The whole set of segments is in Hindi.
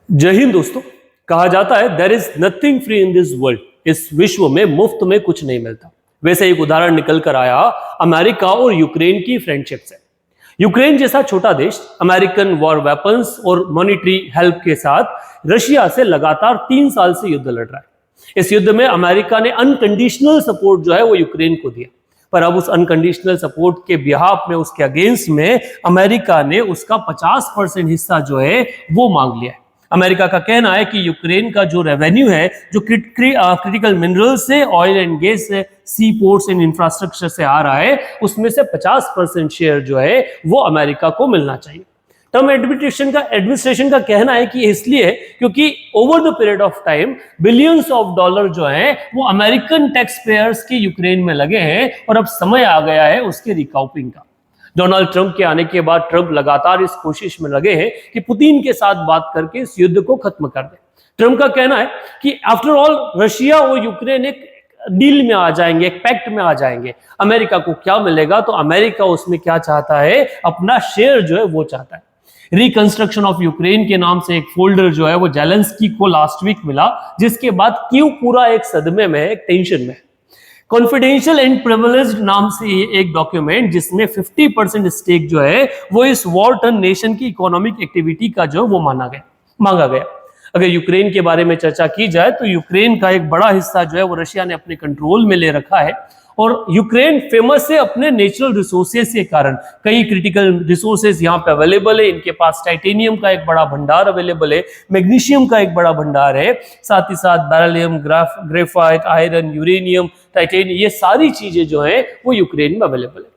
जय हिंद दोस्तों। कहा जाता है there is nothing free in this world. इस विश्व में मुफ्त में कुछ नहीं मिलता। वैसे एक उदाहरण निकल कर आया अमेरिका और यूक्रेन की फ्रेंडशिप से। यूक्रेन जैसा छोटा देश अमेरिकन वॉर वेपन्स और मॉनिटरी हेल्प के साथ रशिया से लगातार 3 साल से युद्ध लड़ रहा है। इस युद्ध में अमेरिका ने अनकंडीशनल सपोर्ट जो है वो यूक्रेन को दिया, पर अब उस अनकंडीशनल सपोर्ट के बिहाफ में, उसके अगेंस्ट में अमेरिका ने उसका 50% हिस्सा जो है वो मांग लिया है। अमेरिका का कहना है कि यूक्रेन का जो रेवेन्यू है, जो क्रिटिकल मिनरल्स से, ऑयल एंड गैस से, सी पोर्ट्स एंड इंफ्रास्ट्रक्चर से आ रहा है, उसमें से 50% शेयर जो है वो अमेरिका को मिलना चाहिए। ट्रम्प एडमिनिस्ट्रेशन का कहना है कि इसलिए क्योंकि over the period of time billions of dollar जो है वो अमेरिकन टैक्स पेयर्स के यूक्रेन में लगे हैं और अब समय आ गया है उसके रिकाउपिंग का। डोनाल्ड ट्रंप के आने के बाद ट्रंप लगातार इस कोशिश में लगे हैं कि पुतिन के साथ बात करके इस युद्ध को खत्म कर दे। ट्रंप का कहना है कि आफ्टर ऑल रशिया और यूक्रेन एक डील में आ जाएंगे, एक पैक्ट में आ जाएंगे। अमेरिका को क्या मिलेगा? तो अमेरिका उसमें क्या चाहता है? अपना शेयर जो है वो चाहता है। रिकंस्ट्रक्शन ऑफ यूक्रेन के नाम से एक फोल्डर जो है वो जेलेंस्की को लास्ट वीक मिला, जिसके बाद कीव पूरा एक सदमे में है, एक टेंशन में है। कॉन्फिडेंशियल एंड प्रिविलेज्ड नाम से एक डॉक्यूमेंट जिसमें 50% स्टेक जो है वो इस वॉर टर्न नेशन की इकोनॉमिक एक्टिविटी का जो वो मांगा गया। अगर यूक्रेन के बारे में चर्चा की जाए तो यूक्रेन का एक बड़ा हिस्सा जो है वो रशिया ने अपने कंट्रोल में ले रखा है और यूक्रेन फेमस है अपने नेचुरल रिसोर्सेज के कारण। कई क्रिटिकल रिसोर्सेज यहाँ पे अवेलेबल है। इनके पास टाइटेनियम का एक बड़ा भंडार अवेलेबल है, मैग्नीशियम का एक बड़ा भंडार है, साथ ही साथ beryllium, graphite, iron, uranium, titanium, ये सारी चीजें जो है वो यूक्रेन में अवेलेबल है।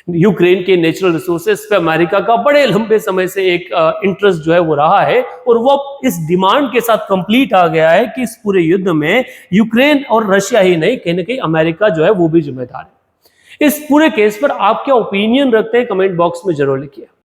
यूक्रेन के नेचुरल रिसोर्सेज पे अमेरिका का बड़े लंबे समय से एक इंटरेस्ट जो है वो रहा है और वो इस डिमांड के साथ कंप्लीट आ गया है कि इस पूरे युद्ध में यूक्रेन और रशिया ही नहीं, कहीं ना कहीं अमेरिका जो है वो भी जिम्मेदार है। इस पूरे केस पर आप क्या ओपिनियन रखते हैं? कमेंट बॉक्स में जरूर लिखिए।